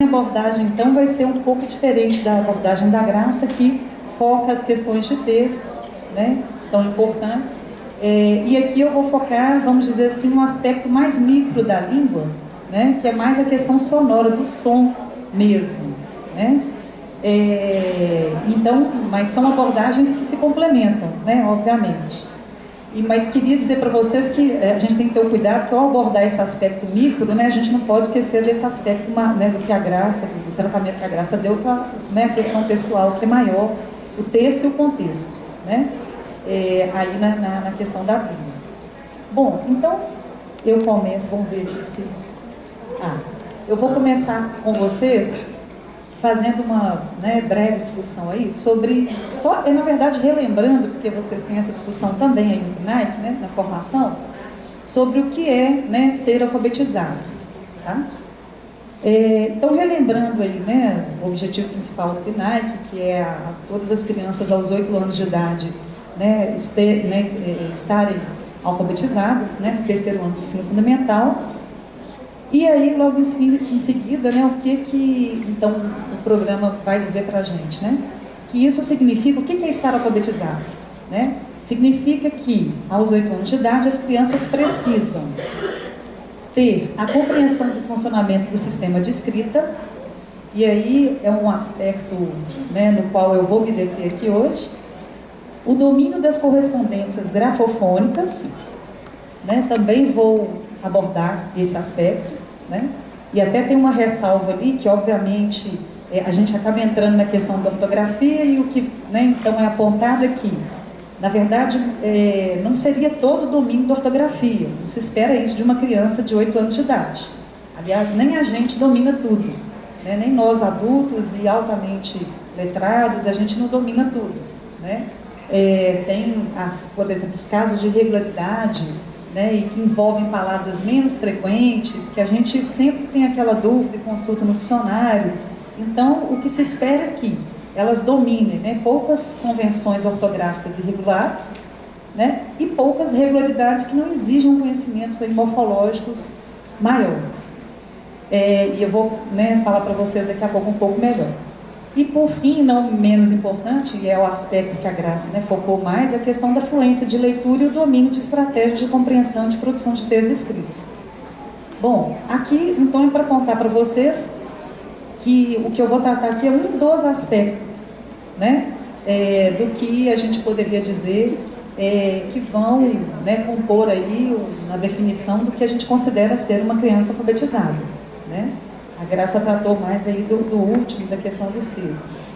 A abordagem, então, vai ser um pouco diferente da abordagem da Graça, que foca as questões de texto, né, tão importantes. E aqui eu vou focar, vamos dizer assim, um aspecto mais micro da língua, né, que é mais a questão sonora, do som mesmo, né. Então, mas são abordagens que se complementam, né, obviamente. Mas queria dizer para vocês que a gente tem que ter um cuidado que ao abordar esse aspecto micro, né, a gente não pode esquecer desse aspecto, né, do que a Graça, do tratamento que a Graça deu para, né, a questão textual, que é maior, o texto e o contexto, né, aí na questão da Bíblia. Bom, então eu começo, vamos ver aqui se... eu vou começar com vocês fazendo uma, né, breve discussão aí sobre, na verdade, relembrando, porque vocês têm essa discussão também aí no PNAEC, né, na formação, sobre o que é, né, ser alfabetizado, tá? Então, relembrando aí, né, o objetivo principal do PNAEC, que é todas as crianças aos 8 anos de idade, né, estarem alfabetizadas, né, no terceiro ano do ensino fundamental. E aí, logo em seguida, né, o que então o programa vai dizer para a gente, né? Que isso significa, o que é estar alfabetizado? Né? Significa que, aos 8 anos de idade, as crianças precisam ter a compreensão do funcionamento do sistema de escrita, e aí é um aspecto, né, no qual eu vou me deter aqui hoje, o domínio das correspondências grafofônicas, né, também vou abordar esse aspecto, né? E até tem uma ressalva ali que, obviamente, a gente acaba entrando na questão da ortografia e o que, né, então é apontado aqui. Na verdade, não seria todo o domínio da ortografia. Não se espera isso de uma criança de 8 anos de idade. Aliás, nem a gente domina tudo, né? Nem nós adultos e altamente letrados, a gente não domina tudo, né? Tem, por exemplo, os casos de irregularidade, né, e que envolvem palavras menos frequentes, que a gente sempre tem aquela dúvida e consulta no dicionário. Então, o que se espera é que elas dominem, né, poucas convenções ortográficas irregulares, né, e poucas regularidades que não exijam conhecimentos aí morfológicos maiores. E eu vou, né, falar para vocês daqui a pouco um pouco melhor. E, por fim, não menos importante, e é o aspecto que a Graça, né, focou mais, a questão da fluência de leitura e o domínio de estratégias de compreensão e de produção de textos escritos. Bom, aqui, então, é para contar para vocês que o que eu vou tratar aqui é um dos aspectos, né, do que a gente poderia dizer que vão, né, compor aí na definição do que a gente considera ser uma criança alfabetizada, né? A Graça tratou mais aí do último, da questão dos textos.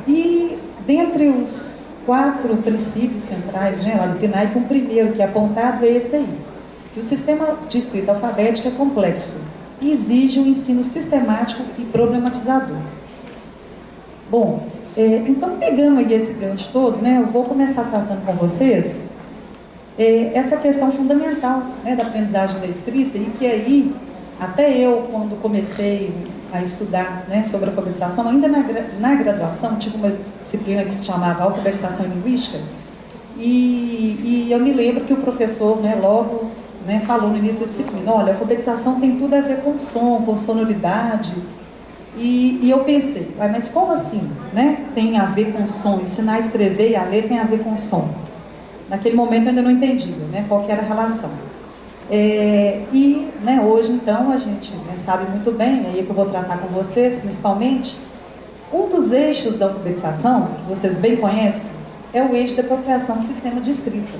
E dentre os 4 princípios centrais, né, lá do PNAEC, um primeiro que é apontado é esse aí, que o sistema de escrita alfabética é complexo e exige um ensino sistemático e problematizador. Bom, então, pegando aí esse gancho todo, né, eu vou começar tratando com vocês essa questão fundamental, né, da aprendizagem da escrita, e que aí, até eu, quando comecei a estudar, né, sobre alfabetização, ainda na graduação, tive uma disciplina que se chamava Alfabetização Linguística, e eu me lembro que o professor, né, logo, né, falou no início da disciplina, olha, a alfabetização tem tudo a ver com som, com sonoridade, e eu pensei, mas como assim, né, tem a ver com som? Ensinar a escrever e a ler tem a ver com som. Naquele momento eu ainda não entendia, né, qual que era a relação. Né, hoje, então, a gente, né, sabe muito bem, aí é que eu vou tratar com vocês, principalmente, um dos eixos da alfabetização, que vocês bem conhecem, é o eixo da apropriação do sistema de escrita.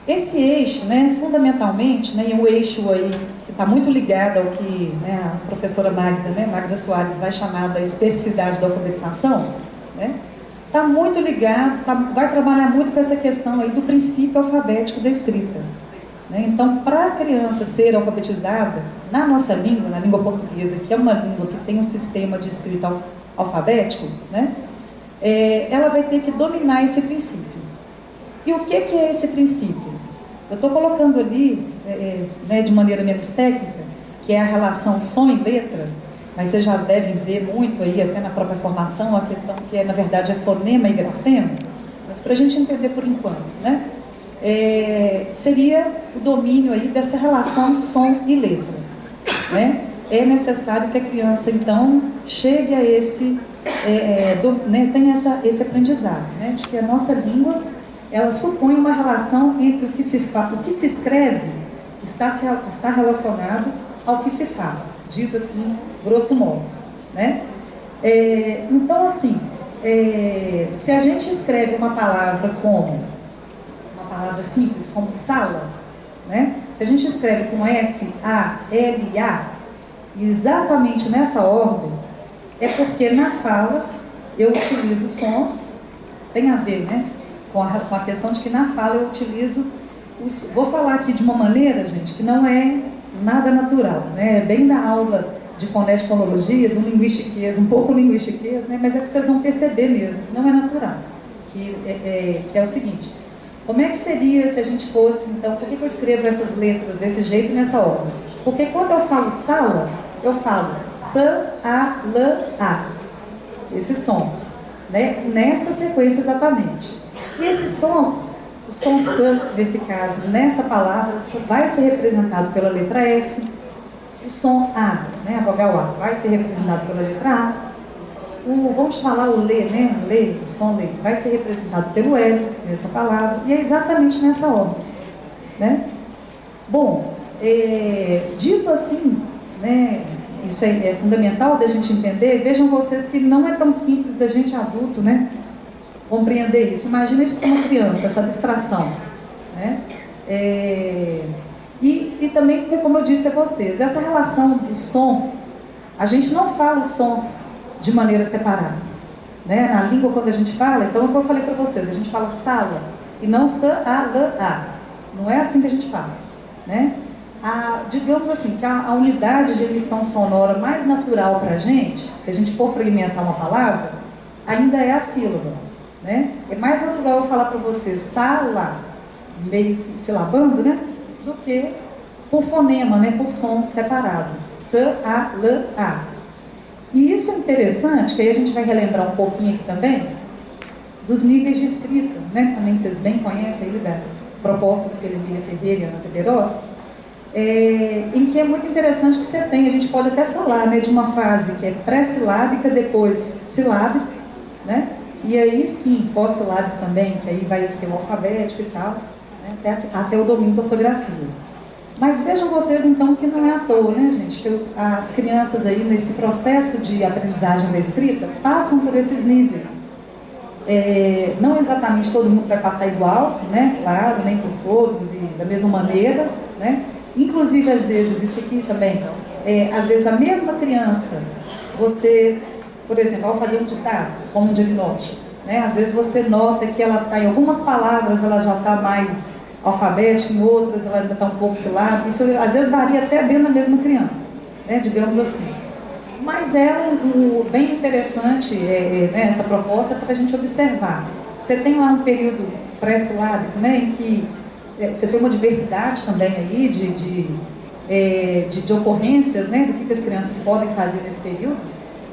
Esse eixo, né, fundamentalmente, né, e um eixo aí que está muito ligado ao que, né, a professora Magda Soares vai chamar da especificidade da alfabetização, né, está muito ligado, vai trabalhar muito com essa questão aí do princípio alfabético da escrita, né? Então, para a criança ser alfabetizada, na nossa língua, na língua portuguesa, que é uma língua que tem um sistema de escrita alfabético, né, ela vai ter que dominar esse princípio. E o que é esse princípio? Eu estou colocando ali, né, de maneira menos técnica, que é a relação som e letra, mas vocês já devem ver muito aí, até na própria formação, a questão que, na verdade, é fonema e grafema, mas para a gente entender por enquanto, né? Seria o domínio aí dessa relação som e letra. né, é necessário que a criança, então, chegue a esse, tenha esse aprendizado, né, de que a nossa língua, ela supõe uma relação entre o que se escreve está relacionado ao que se fala, dito assim, grosso modo, né? Então, assim, se a gente escreve uma palavra simples, como sala, né? Se a gente escreve com S-A-L-A, exatamente nessa ordem, é porque na fala eu utilizo sons, tem a ver, né, com a questão de que na fala eu utilizo vou falar aqui de uma maneira, gente, que não é nada natural, né? É bem da aula de fonética e fonologia, do linguistiquês, um pouco linguistiquês, né? Mas é que vocês vão perceber mesmo, que não é natural. Que é o seguinte, como é que seria se a gente fosse, então, por que eu escrevo essas letras desse jeito e nessa ordem? Porque quando eu falo sala, eu falo S-A-L-A, esses sons, né? Nesta sequência exatamente. E esses sons, o som S, nesse caso, nesta palavra, vai ser representado pela letra S. O som A, né, a vogal A, vai ser representado pela letra A. Vamos falar o Lê, né? Lê, o som Lê, vai ser representado pelo L, nessa palavra. E é exatamente nessa ordem, né? Bom, dito assim, né, isso é fundamental da gente entender. Vejam vocês que não é tão simples da gente adulto, né, compreender isso. Imagina isso para uma criança, essa abstração, né? E também, porque, como eu disse a vocês, essa relação do som, a gente não fala os sons de maneira separada, né? Na língua, quando a gente fala, então é o que eu falei para vocês, a gente fala sala e não sa-a-la-a. Não é assim que a gente fala, né? Digamos assim, que a unidade de emissão sonora mais natural para a gente, se a gente for fragmentar uma palavra, ainda é a sílaba, né? É mais natural eu falar para vocês sala, meio que silabando, né, do que por fonema, né, por som separado, S-A-L-A. E isso é interessante, que aí a gente vai relembrar um pouquinho aqui também dos níveis de escrita, né? Também vocês bem conhecem aí da propostas pela Emília Ferreira e Ana Peteroski, em que é muito interessante que você tem, a gente pode até falar, né, de uma frase que é pré-silábica, depois silábica, né? E aí sim, pós-silábico também, que aí vai ser o alfabético e tal, né, até o domínio da ortografia. Mas vejam vocês então que não é à toa, né, gente, que as crianças aí nesse processo de aprendizagem da escrita passam por esses níveis. Não exatamente todo mundo vai passar igual, né, claro, nem por todos e da mesma maneira, né? Inclusive às vezes, isso aqui também, às vezes a mesma criança, você, por exemplo, ao fazer um ditado, como um diagnóstico, né, às vezes você nota que ela está em algumas palavras, ela já está mais alfabética, em outras ela ainda está um pouco silábica. Isso às vezes varia até dentro da mesma criança, né, digamos assim. Mas é bem interessante né, essa proposta para a gente observar. Você tem lá um período pré-silábico, né, em que você tem uma diversidade também aí de ocorrências, né, do que as crianças podem fazer nesse período.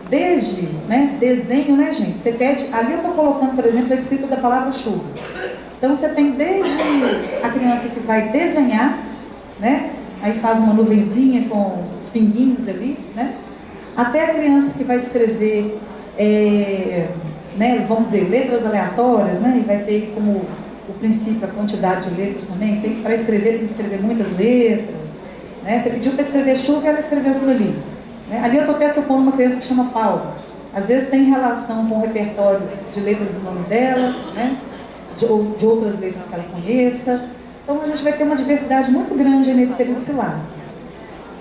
Desde, né, desenho, né, gente? Você pede, ali eu estou colocando, por exemplo, a escrita da palavra chuva. Então você tem desde a criança que vai desenhar, né, aí faz uma nuvenzinha com os pinguinhos ali, né, até a criança que vai escrever, né, vamos dizer, letras aleatórias, né, e vai ter como o princípio a quantidade de letras também. Para escrever tem que escrever muitas letras, né? Você pediu para escrever chuva e ela escreveu aquilo ali, né? Ali eu estou até supondo uma criança que chama Paulo. Às vezes tem relação com o repertório de letras do nome dela, né, de outras letras que ela conheça. Então a gente vai ter uma diversidade muito grande nesse período silábico.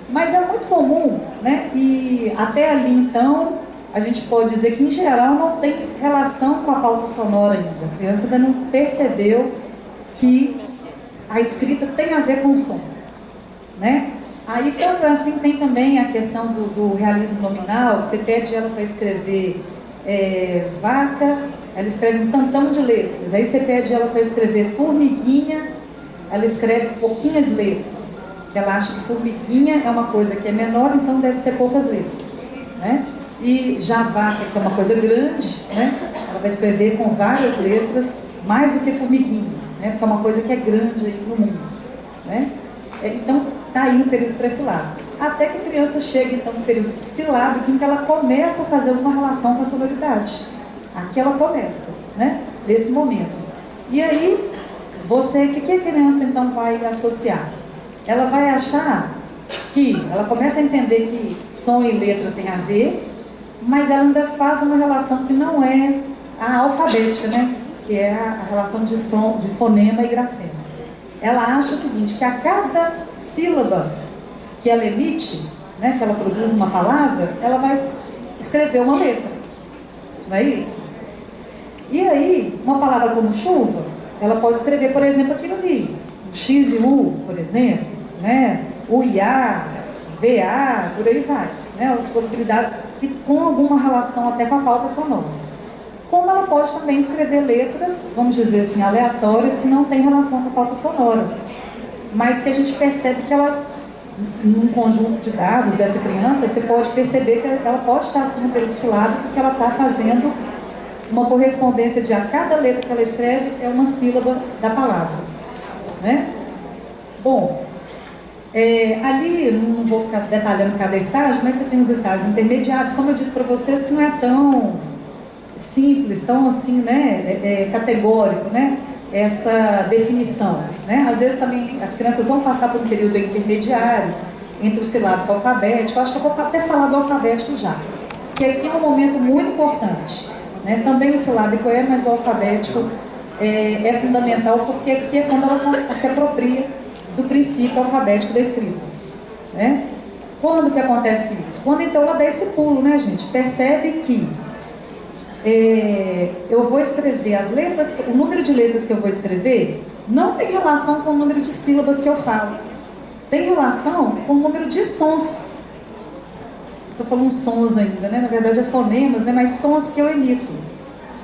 Mas é muito comum, né, e até ali então a gente pode dizer que em geral não tem relação com a pauta sonora ainda. A criança ainda não percebeu que a escrita tem a ver com o som, né? Aí tanto assim tem também a questão do realismo nominal. Você pede ela para escrever vaca, ela escreve um tantão de letras. Aí você pede ela para escrever formiguinha, ela escreve pouquinhas letras, que ela acha que formiguinha é uma coisa que é menor, então deve ser poucas letras, né? E já vaca, que é uma coisa grande, né, ela vai escrever com várias letras, mais do que formiguinha, né, porque é uma coisa que é grande aí no mundo, né? Então, está aí no período pré-silábico. até que a criança chega, então, no período silábico, em que ela começa a fazer uma relação com a sonoridade. Aqui ela começa, né? Nesse momento. E aí, o que a criança, então, vai associar? Ela vai achar que, ela começa a entender que som e letra tem a ver, mas ela ainda faz uma relação que não é a alfabética, né? Que é a relação de som, de fonema e grafema. Ela acha o seguinte, que a cada sílaba que ela emite, né, que ela produz uma palavra, ela vai escrever uma letra. Não é isso? E aí, uma palavra como chuva, ela pode escrever, por exemplo, aquilo ali. O X e U, por exemplo, né? O IA, VA, por aí vai. Né? As possibilidades que com alguma relação até com a pauta sonora. Como ela pode também escrever letras, vamos dizer assim, aleatórias, que não têm relação com a pauta sonora. Mas que a gente percebe que ela, num conjunto de dados dessa criança, você pode perceber que ela pode estar assim no período silábico, que ela está fazendo uma correspondência de a cada letra que ela escreve é uma sílaba da palavra. Né? Bom, ali, não vou ficar detalhando cada estágio, mas você tem os estágios intermediários, como eu disse para vocês, que não é tão simples, tão assim, né, categórico, né, essa definição. Né? Às vezes também as crianças vão passar por um período intermediário, entre o silábico e o alfabético. Eu acho que eu vou até falar do alfabético já, que aqui é um momento muito importante. Né? Também o silábico mas o alfabético é fundamental, porque aqui é quando ela se apropria do princípio alfabético da escrita. Né? Quando que acontece isso? Quando então ela dá esse pulo, né, gente? Percebe que eu vou escrever as letras, o número de letras que eu vou escrever não tem relação com o número de sílabas que eu falo. Tem relação com o número de sons. Estou falando sons ainda, né? Na verdade é fonemas, né? Mas sons que eu emito.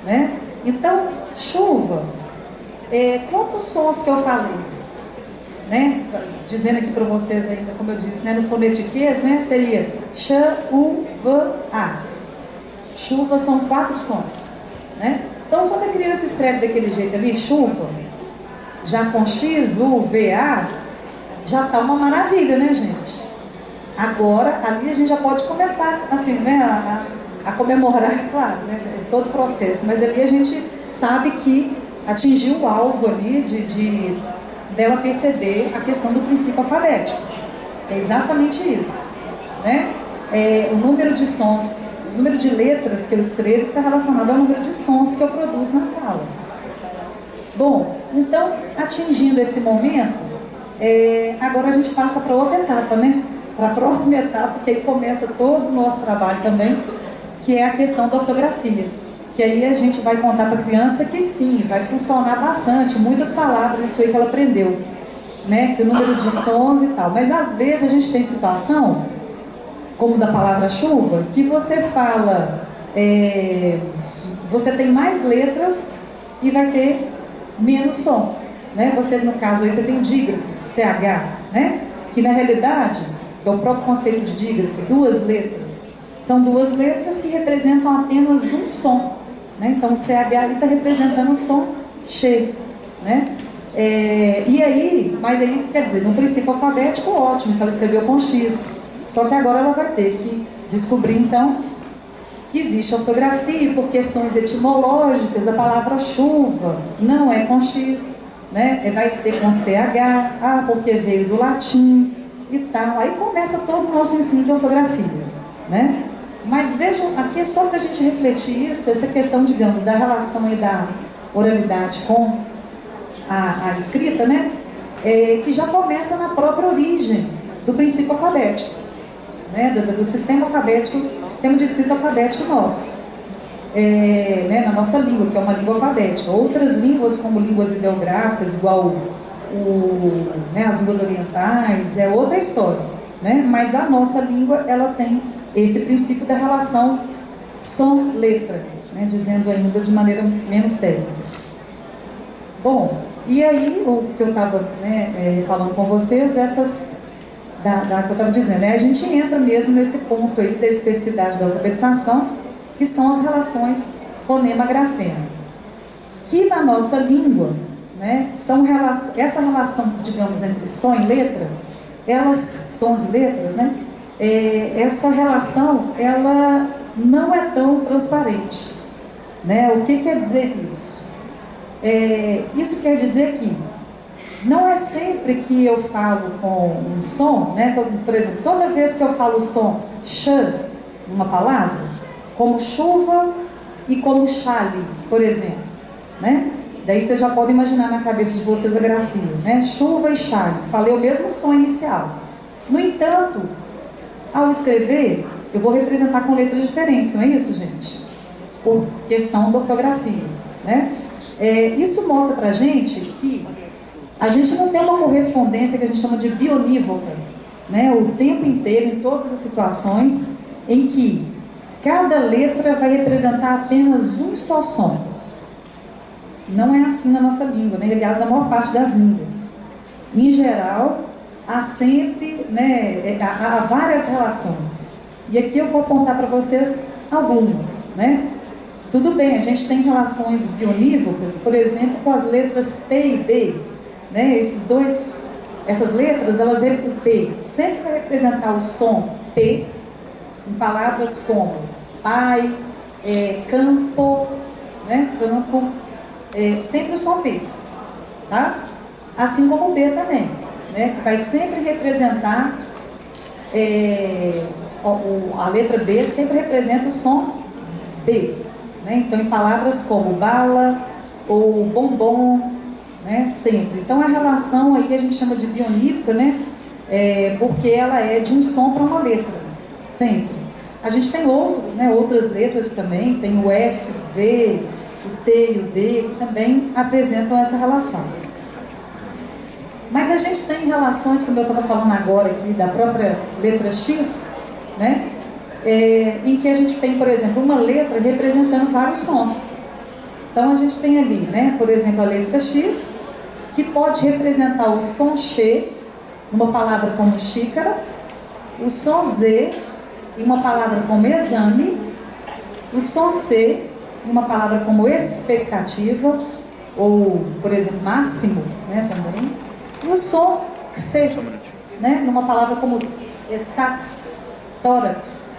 Né? Então, chuva, quantos sons que eu falei? Né? Dizendo aqui para vocês ainda, como eu disse, né? No fonetiquês, né? Seria ch, u, v, a. Chuva são 4 sons. Né? Então, quando a criança escreve daquele jeito ali, chuva, já com X, U, V, A, já está uma maravilha, né, gente? Agora, ali a gente já pode começar, assim, né, a comemorar, claro, né, todo o processo, mas ali a gente sabe que atingiu o alvo ali dela perceber a questão do princípio alfabético. É exatamente isso. Né? O número de sons, o número de letras que eu escrevo está relacionado ao número de sons que eu produzo na fala. Bom, então, atingindo esse momento, agora a gente passa para outra etapa, né? Para a próxima etapa, que aí começa todo o nosso trabalho também, que é a questão da ortografia. Que aí a gente vai contar para a criança que sim, vai funcionar bastante, muitas palavras, isso aí que ela aprendeu, né? Que o número de sons e tal. Mas às vezes a gente tem situação, como da palavra chuva, que você fala, você tem mais letras e vai ter menos som. Né? Você, no caso, aí você tem dígrafo, CH, né? Que na realidade, que é o próprio conceito de dígrafo, 2 letras. São 2 letras que representam apenas um som. Né? Então o CH ali está representando o som che. Né? E aí, mas aí, quer dizer, no princípio alfabético, ótimo, que ela escreveu com X. Só que agora ela vai ter que descobrir, então, que existe ortografia e por questões etimológicas, a palavra chuva não é com X, né? Vai ser com CH, porque veio do latim e tal. Aí começa todo o nosso ensino de ortografia, né? Mas vejam, aqui é só para a gente refletir isso, essa questão, digamos, da relação aí da oralidade com a escrita, né? Que já começa na própria origem do princípio alfabético. Né, do sistema alfabético, sistema de escrita alfabético nosso, né, na nossa língua, que é uma língua alfabética. Outras línguas, como línguas ideográficas, igual né, as línguas orientais, é outra história. Né? Mas a nossa língua, ela tem esse princípio da relação som-letra, né, dizendo ainda de maneira menos técnica. Bom, e aí o que eu estava, né, falando com vocês, dessas... que eu estava dizendo, a gente entra mesmo nesse ponto aí da especificidade da alfabetização, que são as relações fonema-grafema. Que na nossa língua, né, essa relação, digamos, entre som e letra, sons e letras, né, essa relação, ela não é tão transparente, né? O que quer dizer isso? Isso quer dizer que não é sempre que eu falo com um som, né? Por exemplo, toda vez que eu falo o som sh numa palavra, como chuva e como chale, por exemplo, né? Daí vocês já podem imaginar na cabeça de vocês a grafia, né? Chuva e chale, falei o mesmo som inicial. No entanto, ao escrever, eu vou representar com letras diferentes, não é isso, gente? Por questão da ortografia, né? Isso mostra pra gente que a gente não tem uma correspondência que a gente chama de bionívoca, né? O tempo inteiro, em todas as situações, em que cada letra vai representar apenas um só som. Não é assim na nossa língua, né? Aliás, na maior parte das línguas. Em geral, há sempre, né, há várias relações. E aqui eu vou apontar para vocês algumas, né? Tudo bem, a gente tem relações bionívocas, por exemplo, com as letras P e B, né? Essas letras, o P sempre vai representar o som P em palavras como pai, campo, né? Campo, sempre o som P, tá? Assim como o B também, né? Que vai sempre representar, a letra B sempre representa o som B, né? Então, em palavras como bala ou bombom, né? Sempre. Então, a relação aí a gente chama de bionívoca, né? Porque ela é de um som para uma letra, sempre. A gente tem outros, né? Outras letras também, tem o F, o V, o T e o D, que também apresentam essa relação. Mas a gente tem relações, como eu estava falando agora aqui, da própria letra X, né? Em que a gente tem, por exemplo, uma letra representando vários sons. Então a gente tem ali, né? Por exemplo, a letra X, que pode representar o som X, numa palavra como xícara, o som Z, em uma palavra como exame, o som C, em uma palavra como expectativa, ou, por exemplo, máximo, né, também, e o som C, né, numa palavra como tórax,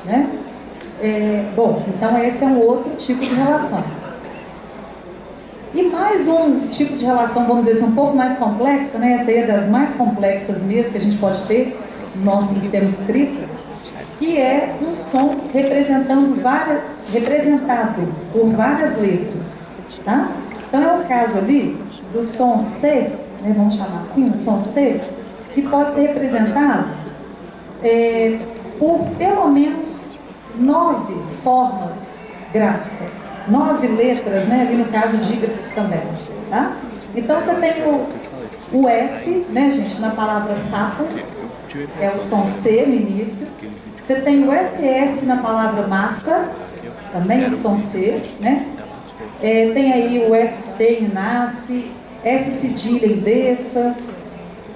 né? Bom, então esse é um outro tipo de relação. E mais um tipo de relação, vamos dizer assim, um pouco mais complexa, né? Essa aí é das mais complexas mesmo que a gente pode ter no nosso sistema de escrita, que é um som representado por várias letras, tá? Então é o caso ali do som C, né, vamos chamar assim, o som C, que pode ser representado por pelo menos 9 formas gráficas, 9 letras, né, ali no caso dígrafos também, tá? Então você tem o S, né, gente, na palavra sapo, é o som C no início. Você tem o SS na palavra massa, também o som C, né? Tem aí o SC em nasce, S cedilha em desça,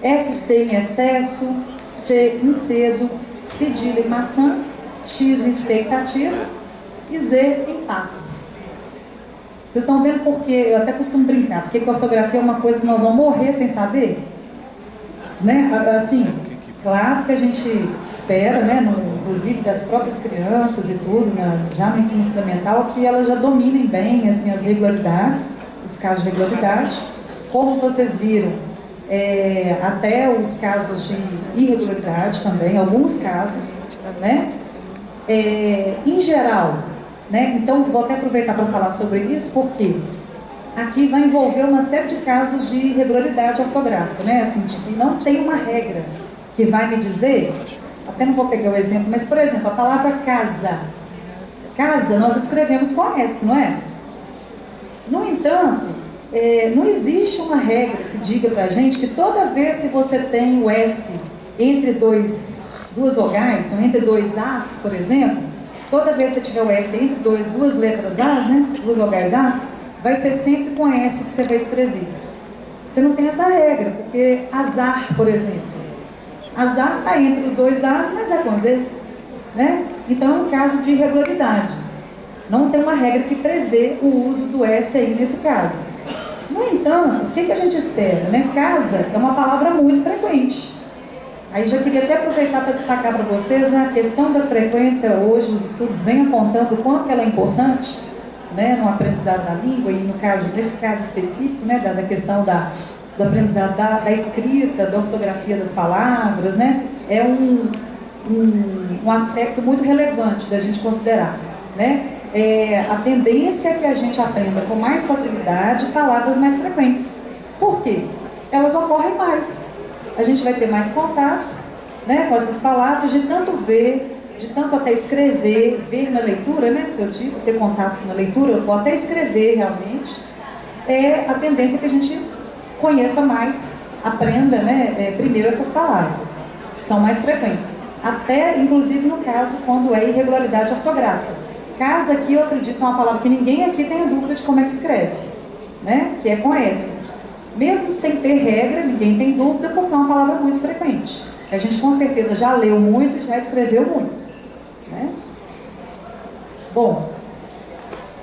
SC em excesso, C em cedo, cedilha em maçã, X em expectativa e Z em paz. Vocês estão vendo porque, eu até costumo brincar, porque a ortografia é uma coisa que nós vamos morrer sem saber? Né? Assim, claro que a gente espera, né, inclusive das próprias crianças e tudo, já no ensino fundamental, que elas já dominem bem assim, as regularidades, os casos de regularidade. Como vocês viram, até os casos de irregularidade também, alguns casos, né? Em geral, né? Então vou até aproveitar para falar sobre isso, porque aqui vai envolver uma série de casos de irregularidade ortográfica, né? Assim, de que não tem uma regra que vai me dizer, até não vou pegar o exemplo, mas por exemplo, a palavra casa. Casa nós escrevemos com S, não é? No entanto, não existe uma regra que diga pra gente que toda vez que você tem o S entre duas vogais, ou entre dois As, por exemplo, toda vez que você tiver o S entre duas letras As, né, duas vogais As, vai ser sempre com S que você vai escrever. Você não tem essa regra, porque azar, por exemplo, azar está entre os dois As, mas é com Z, né? Então é um caso de irregularidade. Não tem uma regra que prevê o uso do S aí nesse caso. No entanto, o que a gente espera, né? Casa é uma palavra muito frequente. Aí já queria até aproveitar para destacar para vocês, né, a questão da frequência hoje, os estudos vêm apontando o quanto que ela é importante, né, no aprendizado da língua, e no caso, nesse caso específico, né, da questão do aprendizado da escrita, da ortografia das palavras, né, é um aspecto muito relevante da gente considerar, né, a tendência é que a gente aprenda com mais facilidade palavras mais frequentes. Por quê? Elas ocorrem mais. A gente vai ter mais contato, né, com essas palavras, de tanto ver, de tanto até escrever, ver na leitura, né, que eu digo, ter contato na leitura, ou até escrever realmente, a tendência que a gente conheça mais, aprenda, né, primeiro essas palavras, que são mais frequentes. Até, inclusive, no caso, quando é irregularidade ortográfica. Casa aqui, eu acredito, é uma palavra que ninguém aqui tenha dúvida de como é que escreve, né, que é com S. Mesmo sem ter regra, ninguém tem dúvida, porque é uma palavra muito frequente. Que a gente com certeza já leu muito e já escreveu muito, né? Bom,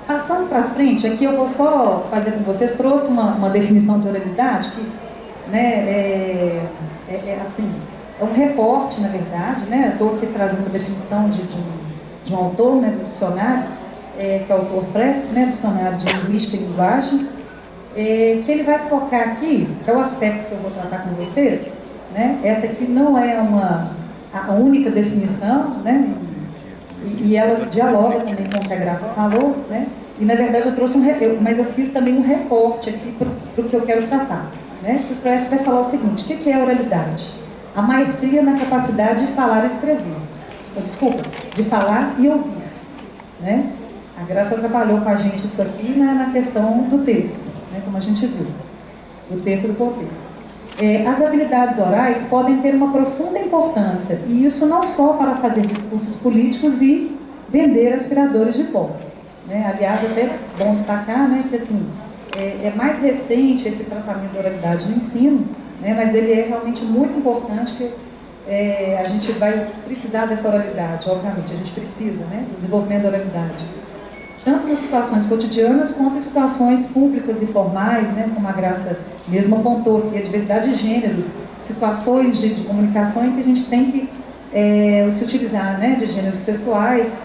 passando para frente, aqui eu vou só fazer com vocês, trouxe uma definição de oralidade que, né, assim, é um recorte, na verdade, né? Estou aqui trazendo uma definição de um autor, né, do dicionário, que é o autor Tresk, né, Dicionário de Linguística e Linguagem, que ele vai focar aqui, que é o aspecto que eu vou tratar com vocês, né? Essa aqui não é a única definição, né? E ela dialoga também com o que a Graça falou, né? E na verdade eu trouxe mas eu fiz também um recorte aqui para o que eu quero tratar, né? Que o Tresk vai falar o seguinte: o que é a oralidade? A maestria na capacidade de falar e escrever. Desculpa, de falar e ouvir, né? A Graça trabalhou com a gente isso aqui na questão do texto, né, como a gente viu, do texto e do contexto. As habilidades orais podem ter uma profunda importância, e isso não só para fazer discursos políticos e vender aspiradores de pó, né? Aliás, até é bom destacar, né, que assim, é mais recente esse tratamento da oralidade no ensino, né, mas ele é realmente muito importante, que a gente vai precisar dessa oralidade, obviamente, a gente precisa, né, do desenvolvimento da oralidade. Tanto nas situações cotidianas quanto em situações públicas e formais, né, como a Graça mesmo apontou aqui, a diversidade de gêneros, situações de comunicação em que a gente tem que se utilizar, né, de gêneros textuais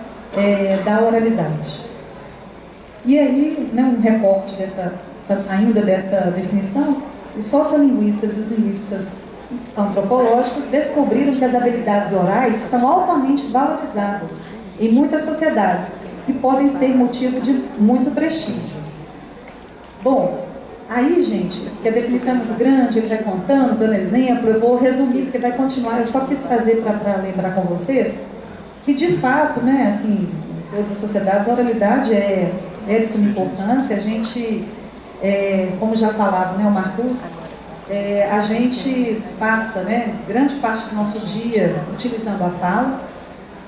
da oralidade. E aí, né, um recorte ainda dessa definição, os sociolinguistas e os linguistas antropológicos descobriram que as habilidades orais são altamente valorizadas em muitas sociedades e podem ser motivo de muito prestígio. Bom, aí, gente, que a definição é muito grande, ele vai contando, dando exemplo, eu vou resumir, porque vai continuar, eu só quis trazer para lembrar com vocês que, de fato, né, assim, em todas as sociedades, a oralidade é de suma importância. A gente, como já falava, né, o Marcus, a gente passa, né, grande parte do nosso dia utilizando a fala,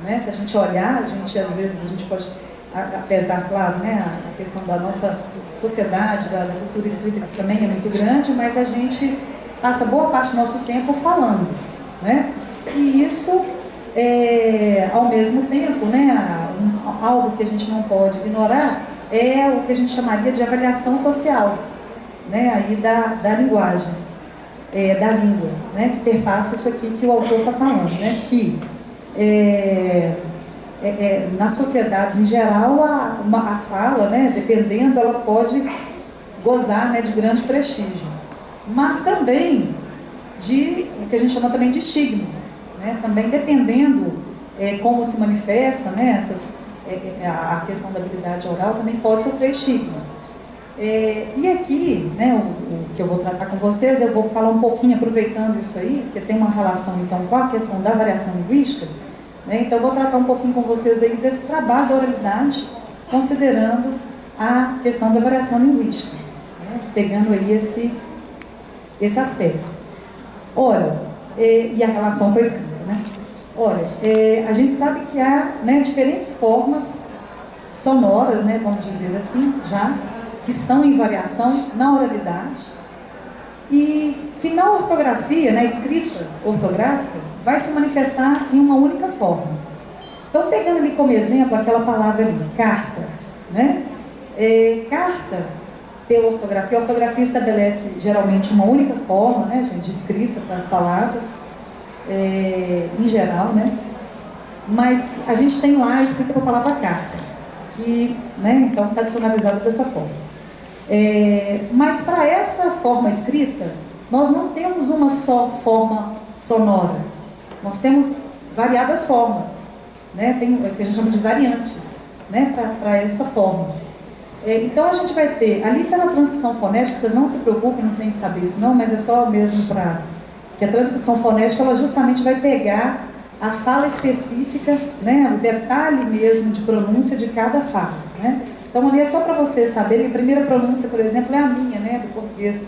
né? Se a gente olhar, às vezes a gente pode, apesar, claro, né, a questão da nossa sociedade, da cultura escrita, que também é muito grande, mas a gente passa boa parte do nosso tempo falando, né? E isso, ao mesmo tempo, né, algo que a gente não pode ignorar é o que a gente chamaria de avaliação social, né, aí da linguagem, da língua, né, que perpassa isso aqui que o autor está falando, né, que nas sociedades em geral a fala, né, dependendo, ela pode gozar, né, de grande prestígio, mas também de o que a gente chama também de estigma, né, também dependendo como se manifesta, né, a questão da habilidade oral também pode sofrer estigma. E aqui, né, o que eu vou tratar com vocês, eu vou falar um pouquinho, aproveitando isso aí, porque tem uma relação então com a questão da variação linguística, né, então eu vou tratar um pouquinho com vocês aí desse trabalho da oralidade, considerando a questão da variação linguística, né, pegando aí esse aspecto. Ora, e a relação com a escrita, né? Olha, a gente sabe que há, né, diferentes formas sonoras, né, vamos dizer assim, já, que estão em variação na oralidade e que na ortografia, na escrita ortográfica, vai se manifestar em uma única forma. Então, pegando ali como exemplo aquela palavra ali, carta, né? Carta, pela ortografia, a ortografia estabelece geralmente uma única forma, né, gente, de escrita para as palavras. em geral, né? Mas a gente tem lá escrita com a palavra carta, que, né, então está adicionalizada dessa forma. Mas para essa forma escrita, nós não temos uma só forma sonora. Nós temos variadas formas, né? Tem o que a gente chama de variantes, né, para essa forma. Então a gente vai ter, ali está na transcrição fonética, vocês não se preocupem, não tem que saber isso não, mas é só mesmo para que a transcrição fonética, ela justamente vai pegar a fala específica, né, o detalhe mesmo de pronúncia de cada fala, né? Então ali é só para vocês saberem, a primeira pronúncia, por exemplo, é a minha, né, do português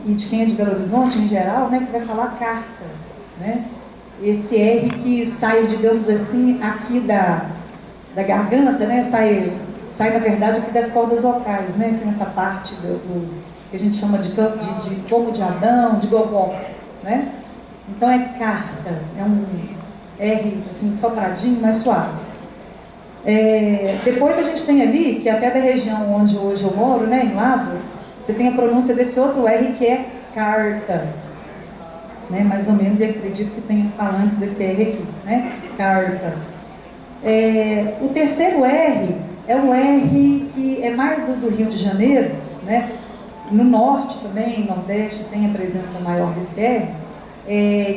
e de quem é de Belo Horizonte em geral, né, que vai falar carta, né? Esse R que sai, digamos assim, aqui da garganta, né, sai na verdade aqui das cordas vocais, né, tem essa parte do que a gente chama de como de Adão, de gogó, né? Então é carta, é um R assim, sopradinho, mais suave. Depois a gente tem ali, que é até da região onde hoje eu moro, né, em Lavras, você tem a pronúncia desse outro R que é carta, né, mais ou menos, e acredito que tem falantes desse R aqui, né, carta. O terceiro R é um R que é mais do Rio de Janeiro, né, no norte também, no nordeste tem a presença maior desse R,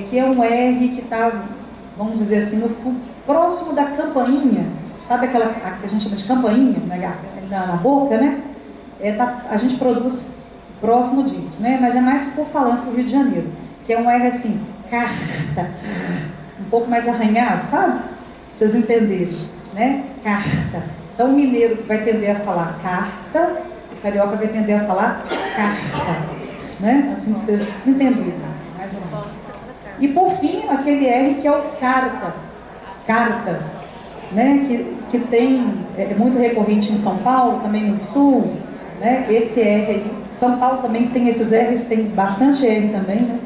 que é um R que está, vamos dizer assim, próximo da campainha, sabe aquela que a gente chama de campainha, na boca, né? A gente produz próximo disso, né? Mas é mais por falantes do Rio de Janeiro, que é um R assim, carta, um pouco mais arranhado, sabe? Vocês entenderam, né? Carta. Então o mineiro vai tender a falar carta, o carioca vai tender a falar carta, né? Assim vocês entenderam, mais ou menos. E por fim, aquele R que é o carta, né? Que tem, muito recorrente em São Paulo, também no Sul, né? Esse R aí, São Paulo também que tem esses R's, tem bastante R também, né?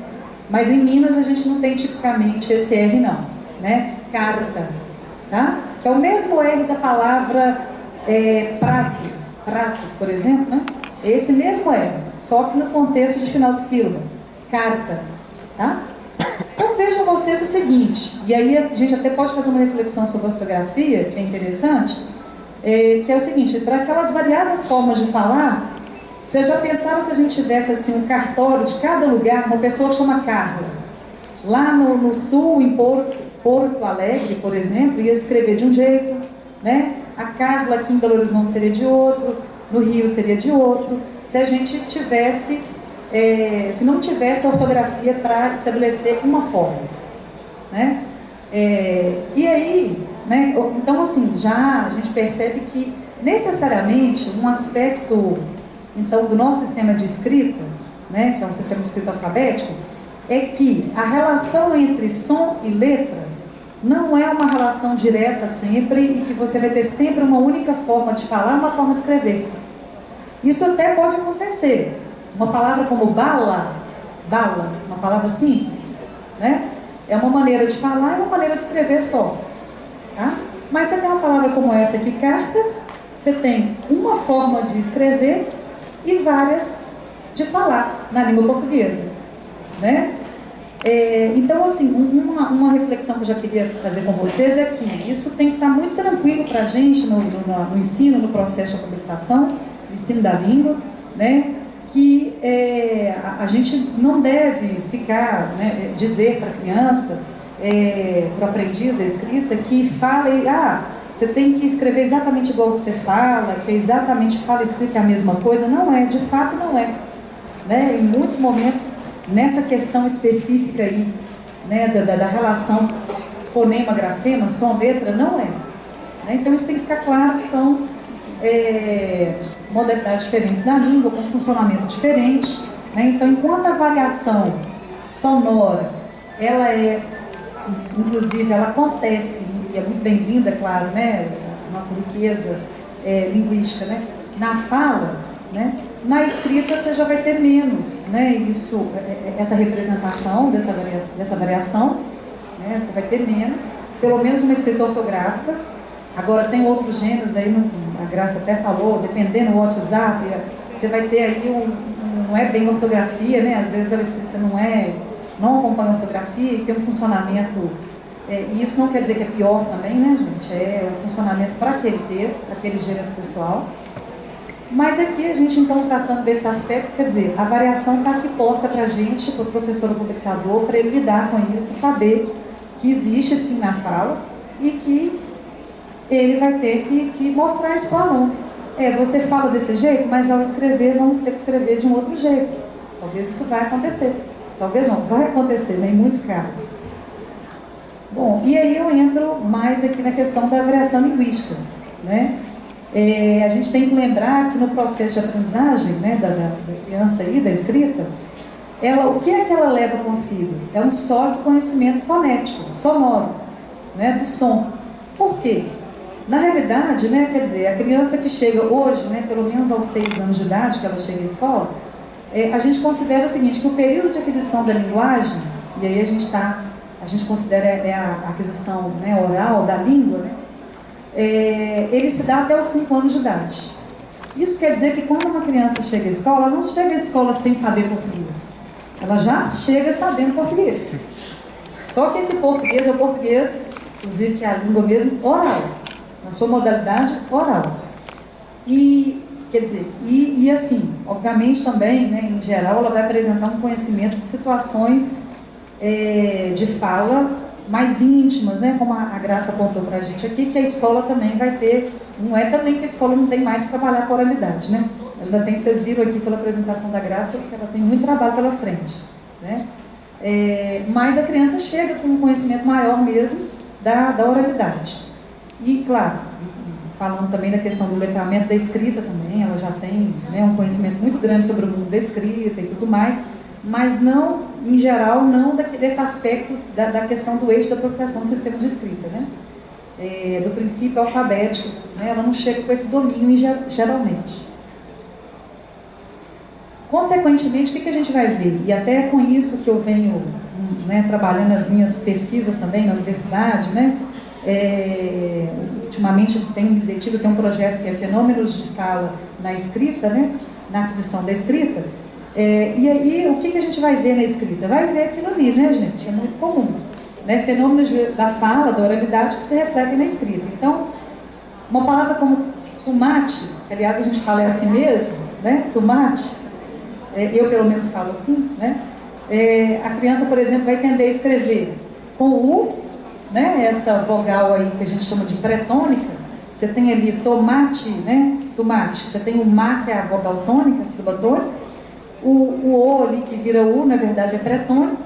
Mas em Minas a gente não tem tipicamente esse R não, né? Carta, tá? Que é o mesmo R da palavra prato, por exemplo, né? Esse mesmo R, só que no contexto de final de sílaba, carta, tá? Então vejam vocês o seguinte, e aí a gente até pode fazer uma reflexão sobre a ortografia, que é interessante, que é o seguinte, para aquelas variadas formas de falar, vocês já pensaram se a gente tivesse assim um cartório de cada lugar, uma pessoa que chama Carla, lá no sul, em Porto Alegre, por exemplo, ia escrever de um jeito, né? A Carla aqui em Belo Horizonte seria de outro, no Rio seria de outro, se a gente tivesse... se não tivesse ortografia para estabelecer uma forma, né? E aí, né? Então assim, já a gente percebe que necessariamente um aspecto, então, do nosso sistema de escrita, né? Que é um sistema de escrita alfabético, é que a relação entre som e letra não é uma relação direta sempre e que você vai ter sempre uma única forma de falar, uma forma de escrever. Isso até pode acontecer. Uma palavra como bala, uma palavra simples, né? É uma maneira de falar e uma maneira de escrever só, tá? Mas você tem uma palavra como essa aqui, carta, você tem uma forma de escrever e várias de falar na língua portuguesa, né? Então, assim, uma reflexão que eu já queria fazer com vocês é que isso tem que estar muito tranquilo para a gente no ensino, no processo de alfabetização, no ensino da língua, né? Que a gente não deve ficar, né, dizer para a criança, para o aprendiz da escrita, que fale, você tem que escrever exatamente igual você fala, que exatamente fala escrita é a mesma coisa. Não é, de fato não é, né? Em muitos momentos, nessa questão específica aí, né, da relação fonema-grafema, som-letra, não é, né? Então isso tem que ficar claro que são modalidades diferentes da língua, com funcionamento diferente, né? Então, enquanto a variação sonora, inclusive, ela acontece, e é muito bem-vinda, claro, né? A nossa riqueza linguística, né? Na fala, né? Na escrita você já vai ter menos, né? Essa representação dessa variação, né? Você vai ter menos, pelo menos uma escrita ortográfica. Agora tem outros gêneros aí, a Graça até falou, dependendo do WhatsApp, você vai ter aí não é bem ortografia, né? Às vezes a escrita não é não acompanha a ortografia e tem um funcionamento, e isso não quer dizer que é pior também, né, gente? É o funcionamento para aquele texto, para aquele gênero textual. Mas aqui a gente, então, tratando desse aspecto, quer dizer, a variação está aqui posta para a gente, para o professor alfabetizador, para ele lidar com isso, saber que existe sim na fala e que ele vai ter que mostrar isso para o aluno. Você fala desse jeito, mas ao escrever, vamos ter que escrever de um outro jeito. Talvez isso vai acontecer. Talvez não, vai acontecer, né, em muitos casos. Bom, e aí eu entro mais aqui na questão da variação linguística, né? A gente tem que lembrar que no processo de aprendizagem, né, da criança aí, da escrita, o que é que ela leva consigo? É um sólido conhecimento fonético, sonoro, né, do som. Por quê? Na realidade, né, quer dizer, a criança que chega hoje, né, pelo menos aos 6 anos de idade, que ela chega à escola, a gente considera o seguinte, que o período de aquisição da linguagem, e aí a gente considera a aquisição, né, oral da língua, né, ele se dá até os 5 anos de idade. Isso quer dizer que quando uma criança chega à escola, ela não chega à escola sem saber português. Ela já chega sabendo português. Só que esse português é o português, inclusive que é a língua mesmo, oral. Na sua modalidade oral. E, quer dizer, e assim, obviamente também, né, em geral, ela vai apresentar um conhecimento de situações de fala mais íntimas, né, como a Graça apontou para a gente aqui, que a escola também vai ter, não é também que a escola não tem mais que trabalhar com oralidade, né? Ela ainda tem, vocês viram aqui pela apresentação da Graça, que ela tem muito trabalho pela frente, né? Mas a criança chega com um conhecimento maior mesmo da oralidade. E, claro, falando também da questão do letramento da escrita também, ela já tem, né, um conhecimento muito grande sobre o mundo da escrita e tudo mais, mas não, em geral, não desse aspecto da questão do eixo da apropriação do sistema de escrita, né? Do princípio alfabético, né? Ela não chega com esse domínio geralmente. Consequentemente, o que a gente vai ver? E até com isso que eu venho, né, trabalhando nas minhas pesquisas também na universidade, né? Ultimamente tenho me detido, tem um projeto que é Fenômenos de Fala na Escrita, né? Na aquisição da escrita. E aí, o que a gente vai ver na escrita? Vai ver aquilo ali, né, gente? É muito comum. Né? Fenômenos da fala, da oralidade, que se refletem na escrita. Então, uma palavra como tomate, que aliás a gente fala assim mesmo, né? Tomate, eu pelo menos falo assim, né? A criança, por exemplo, vai tender a escrever com o U, né? Essa vogal aí que a gente chama de pré-tônica. Você tem ali tomate, né? Tomate. Você tem o má, que é a vogal tônica, a sílaba tônica. O O ali, que vira U, na verdade é pré-tônico,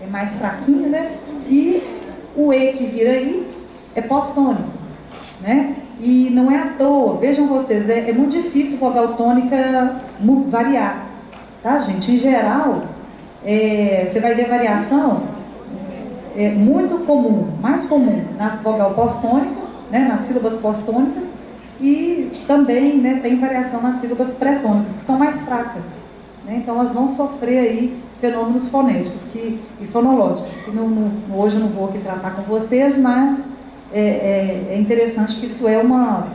é mais fraquinho, né? E o E, que vira I, é pós-tônico, né? E não é à toa, vejam vocês, é muito difícil vogal tônica variar, tá, gente? Em geral, você vai ver variação muito comum, mais comum na vogal pós-tônica, né? Nas sílabas pós-tônicas, e também, né, tem variação nas sílabas pré-tônicas, que são mais fracas. Né? Então, elas vão sofrer aí fenômenos fonéticos e fonológicos, que hoje eu não vou aqui tratar com vocês, mas é interessante que isso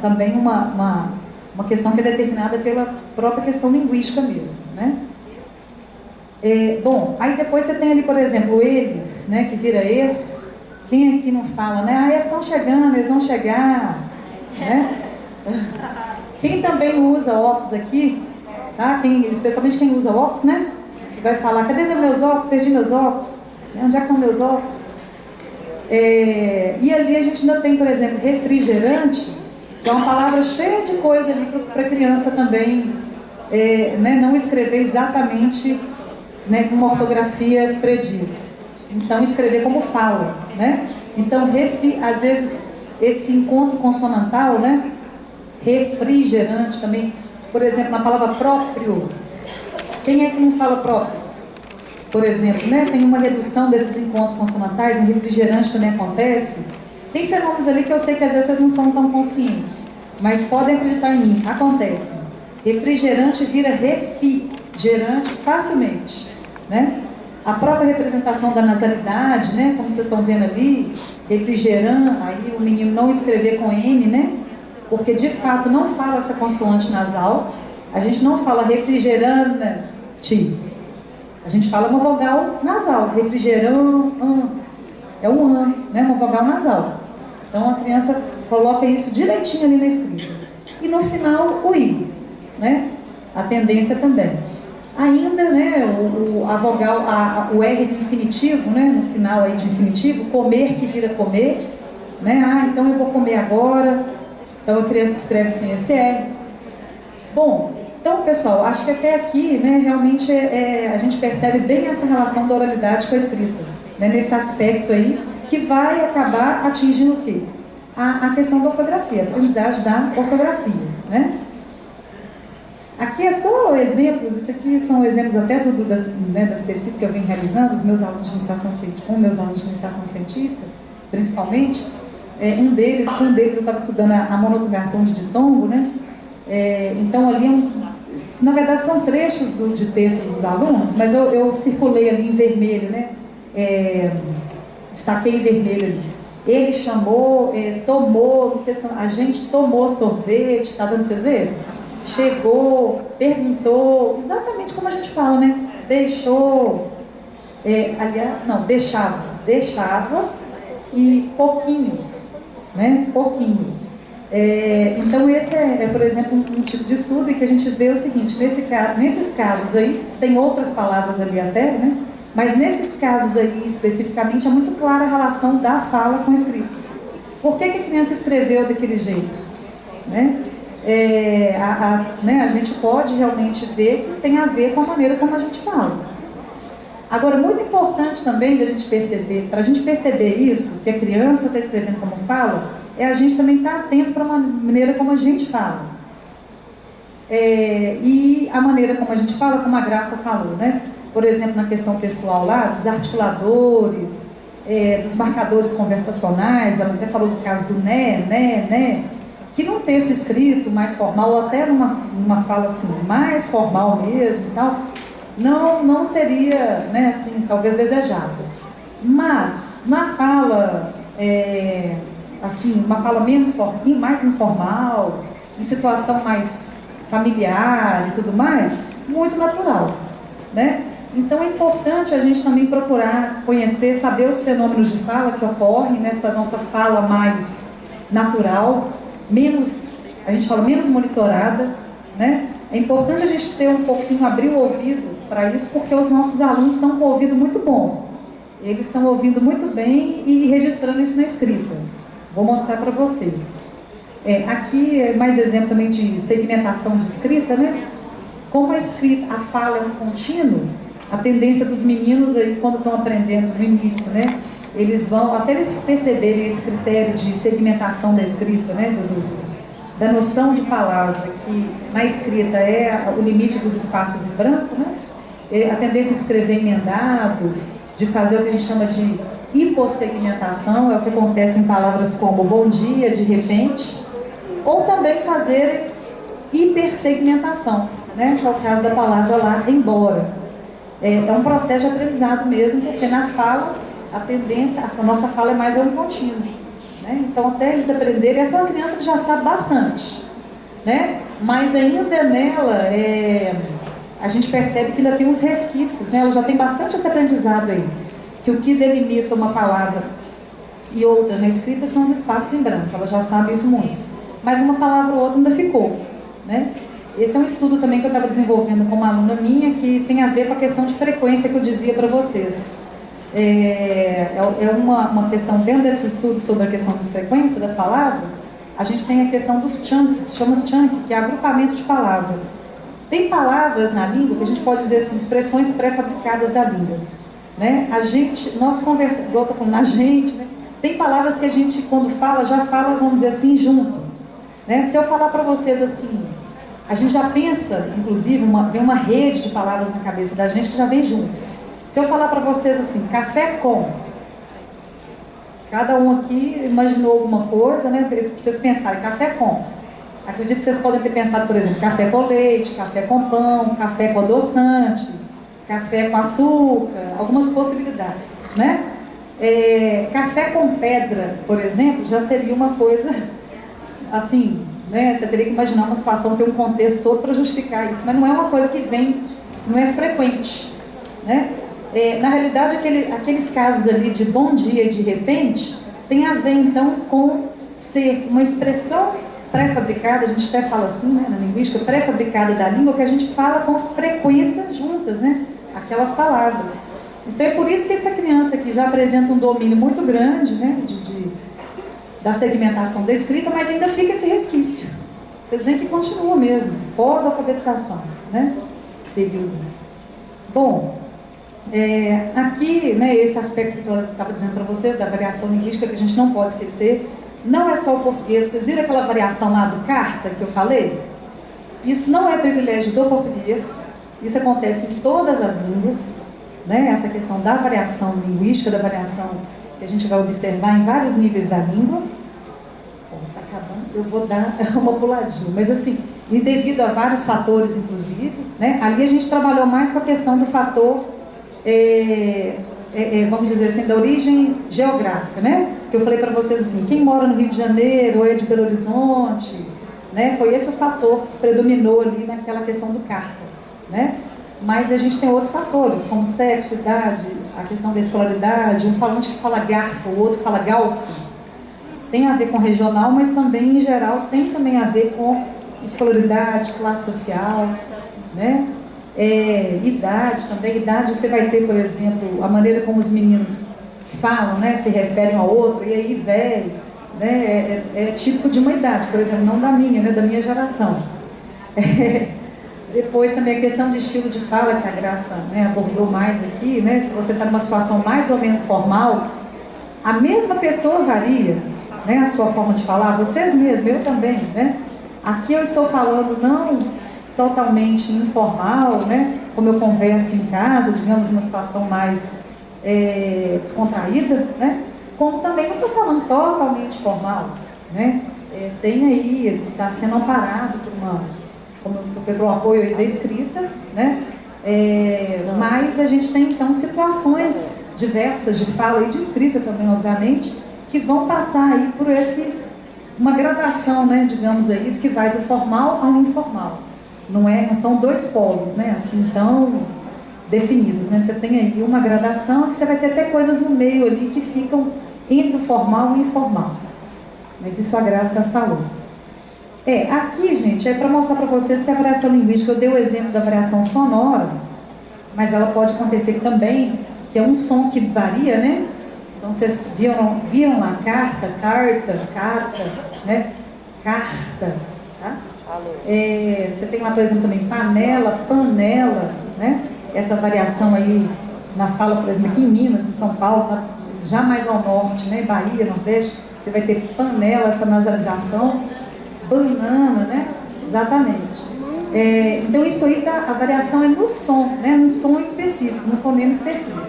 também uma questão que é determinada pela própria questão linguística mesmo. Né? Bom, aí depois você tem ali, por exemplo, eles, né, que vira es. Quem aqui não fala, né? Eles estão chegando, eles vão chegar. Né? Quem também não usa óculos aqui, tá? Especialmente quem usa óculos, né? Que vai falar, cadê meus óculos? Perdi meus óculos. Onde é que estão meus óculos? E ali a gente ainda tem, por exemplo, refrigerante, que é uma palavra cheia de coisa ali para a criança também, né, não escrever exatamente, né, como a ortografia prediz. Então, escrever como fala, né? Então, às vezes, esse encontro consonantal, né? Refrigerante também, por exemplo, na palavra próprio. Quem é que não fala próprio? Por exemplo, né? Tem uma redução desses encontros consonantais, em refrigerante também acontece. Tem fenômenos ali que eu sei que às vezes vocês não são tão conscientes, mas podem acreditar em mim, acontece. Refrigerante vira refigerante facilmente, né? A própria representação da nasalidade, né? Como vocês estão vendo ali, refrigerante, aí o menino não escrever com N, né? Porque de fato não fala essa consoante nasal. A gente não fala refrigerante. A A gente fala uma vogal nasal, refrigerão, é um an, né? Uma vogal nasal. Então a criança coloca isso direitinho ali na escrita. E no final o I, né? A tendência também. Ainda, né, a vogal, o R do infinitivo, né, no final aí de infinitivo, comer que vira comer, né? Ah, então eu vou comer agora. Então a criança escreve sem esse R. Bom, então pessoal, acho que até aqui, né, realmente a gente percebe bem essa relação da oralidade com a escrita, né, nesse aspecto aí, que vai acabar atingindo o quê? A questão da ortografia, a aprendizagem da ortografia, né? Aqui é só exemplos, isso aqui são exemplos até das pesquisas que eu venho realizando, os meus alunos de iniciação científica, com meus alunos de iniciação científica, principalmente. Com um deles eu estava estudando a monotogação de ditongo, né? Então ali, na verdade são trechos de textos dos alunos, mas eu circulei ali em vermelho, né? Destaquei em vermelho ali. Ele chamou, tomou, não sei se a gente tomou sorvete, tá dando pra vocês verem? Chegou, perguntou, exatamente como a gente fala, né? Deixou, deixava e pouquinho, né? Pouquinho. Então esse por exemplo, um tipo de estudo em que a gente vê o seguinte, nesses casos aí, tem outras palavras ali até, né? Mas nesses casos aí, especificamente, é muito clara a relação da fala com a escrita. Por que a criança escreveu daquele jeito? Né? A gente pode realmente ver que tem a ver com a maneira como a gente fala. Agora, muito importante também da gente perceber, para a gente perceber isso, que a criança está escrevendo como fala, a gente também estar atento para a maneira como a gente fala. E a maneira como a gente fala, como a Graça falou, né? Por exemplo, na questão textual lá, dos articuladores, dos marcadores conversacionais, ela até falou do caso do né, que num texto escrito mais formal, ou até numa fala assim, mais formal mesmo e tal, não seria, né, assim, talvez desejável. Mas na fala, assim, uma fala mais informal, em situação mais familiar e tudo mais, muito natural, né? Então é importante a gente também procurar conhecer, saber os fenômenos de fala que ocorrem nessa nossa fala mais natural, a gente fala menos monitorada, né? É importante a gente ter um pouquinho, abrir o ouvido para isso, porque os nossos alunos estão com o ouvido muito bom. Eles estão ouvindo muito bem e registrando isso na escrita. Vou mostrar para vocês. Aqui é mais exemplo também de segmentação de escrita, né? Como a escrita, a fala é um contínuo, a tendência dos meninos aí, quando estão aprendendo no início, né? Eles vão, até eles perceberem esse critério de segmentação da escrita, né? Da noção de palavra, que na escrita é o limite dos espaços em branco, né? A tendência de escrever emendado, de fazer o que a gente chama de hipossegmentação, é o que acontece em palavras como bom dia, de repente, ou também fazer hipersegmentação, né? Que é o caso da palavra lá, embora. É um processo de aprendizado mesmo, porque na fala, a nossa fala é mais um contínuo, né? Então até eles aprenderem, essa é uma criança que já sabe bastante, né? Mas ainda nela, a gente percebe que ainda tem uns resquícios, né? Ela já tem bastante esse aprendizado aí, que o que delimita uma palavra e outra na escrita são os espaços em branco, ela já sabe isso muito, mas uma palavra ou outra ainda ficou, né? Esse é um estudo também que eu estava desenvolvendo com uma aluna minha, que tem a ver com a questão de frequência que eu dizia para vocês. Uma questão, dentro desse estudo sobre a questão de frequência das palavras, a gente tem a questão dos chunks, chama chunk, que é agrupamento de palavras. Tem palavras na língua que a gente pode dizer assim, expressões pré-fabricadas da língua, né? Nós conversamos, igual eu estou falando, né? Tem palavras que a gente, quando fala, já fala, vamos dizer assim, junto, né? Se eu falar para vocês assim, a gente já pensa, inclusive, vem uma rede de palavras na cabeça da gente que já vem junto. Se eu falar para vocês assim, café com, cada um aqui imaginou alguma coisa, né? Para vocês pensarem, café com. Acredito que vocês podem ter pensado, por exemplo, café com leite, café com pão, café com adoçante, café com açúcar, algumas possibilidades, né? Café com pedra, por exemplo, já seria uma coisa assim, né? Você teria que imaginar uma situação, ter um contexto todo para justificar isso, mas não é uma coisa que vem, não é frequente, né? Na realidade, aqueles casos ali de bom dia e de repente, tem a ver, então, com ser uma expressão pré-fabricada, a gente até fala assim, né, na linguística, pré-fabricada da língua, que a gente fala com frequência juntas, né? Aquelas palavras. Então é por isso que essa criança aqui já apresenta um domínio muito grande, né, da segmentação da escrita, mas ainda fica esse resquício. Vocês veem que continua mesmo, pós-alfabetização, né? Período. Bom, aqui, né, esse aspecto que eu estava dizendo para vocês, da variação linguística, que a gente não pode esquecer, não é só o português. Vocês viram aquela variação lá do carta que eu falei? Isso não é privilégio do português, isso acontece em todas as línguas, né? Essa questão da variação linguística, da variação que a gente vai observar em vários níveis da língua. Bom, tá acabando, eu vou dar uma puladinha, mas assim, e devido a vários fatores, inclusive, né? Ali a gente trabalhou mais com a questão do fator, vamos dizer assim, da origem geográfica, né? Que eu falei para vocês assim, quem mora no Rio de Janeiro ou é de Belo Horizonte, né? Foi esse o fator que predominou ali naquela questão do carta, né? Mas a gente tem outros fatores, como sexo, idade, a questão da escolaridade, um falante que fala garfo, o outro que fala galfo. Tem a ver com regional, mas também, em geral, tem também a ver com escolaridade, classe social, né? Idade também. Idade, você vai ter, por exemplo, a maneira como os meninos falam, né? Se referem ao outro, e aí velho, né? É tipo de uma idade, por exemplo, não da minha, né? Da minha geração. Depois também a questão de estilo de fala, que a Graça, né, abordou mais aqui, né? Se você está numa situação mais ou menos formal, a mesma pessoa varia, né, a sua forma de falar, vocês mesmos, eu também, né? Aqui eu estou falando não totalmente informal, né? Como eu converso em casa, digamos, uma situação mais descontraída, né? Como também não estou falando totalmente formal, né? Tem aí, está sendo amparado por pelo apoio aí da escrita, né? Mas a gente tem então situações diversas de fala e de escrita também, obviamente, que vão passar aí por uma gradação, né, digamos aí, que vai do formal ao informal. Não são dois polos, né, assim tão definidos, né? Você tem aí uma gradação que você vai ter até coisas no meio ali que ficam entre o formal e o informal. Mas isso a Graça falou. Aqui, gente, é para mostrar para vocês que a variação linguística, eu dei o exemplo da variação sonora, mas ela pode acontecer também, que é um som que varia, né? Então, vocês viram lá, carta, né? Carta, tá? Você tem lá, por exemplo, também panela, panela, né? Essa variação aí na fala, por exemplo, aqui em Minas, em São Paulo, já mais ao norte, né? Bahia, Nordeste, você vai ter panela, essa nasalização. Banana, né? Exatamente. Então isso aí, a variação é no som, né? No som específico, no fonema específico.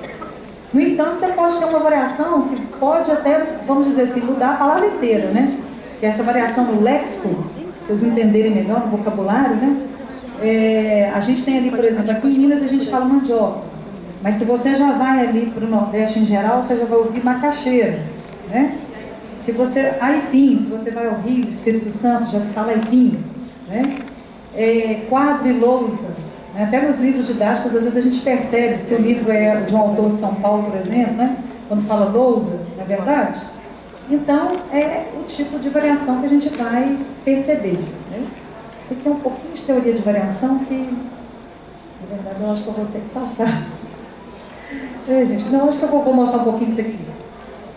No entanto, você pode ter uma variação que pode até, vamos dizer assim, mudar a palavra inteira, né? Que é essa variação no léxico, pra vocês entenderem melhor no vocabulário, né? A gente tem ali, por exemplo, aqui em Minas a gente fala mandioca, mas se você já vai ali para o Nordeste em geral, você já vai ouvir macaxeira, né? Se você vai ao Rio, Espírito Santo, já se fala aipim, né? Quadro e lousa, né? Até nos livros didáticos, às vezes a gente percebe se o livro é de um autor de São Paulo, por exemplo, né? Quando fala lousa, não é verdade? Então, é o tipo de variação que a gente vai perceber, né? Isso aqui é um pouquinho de teoria de variação que, na verdade, eu acho que eu vou ter que passar. Gente, não, acho que eu vou mostrar um pouquinho disso aqui.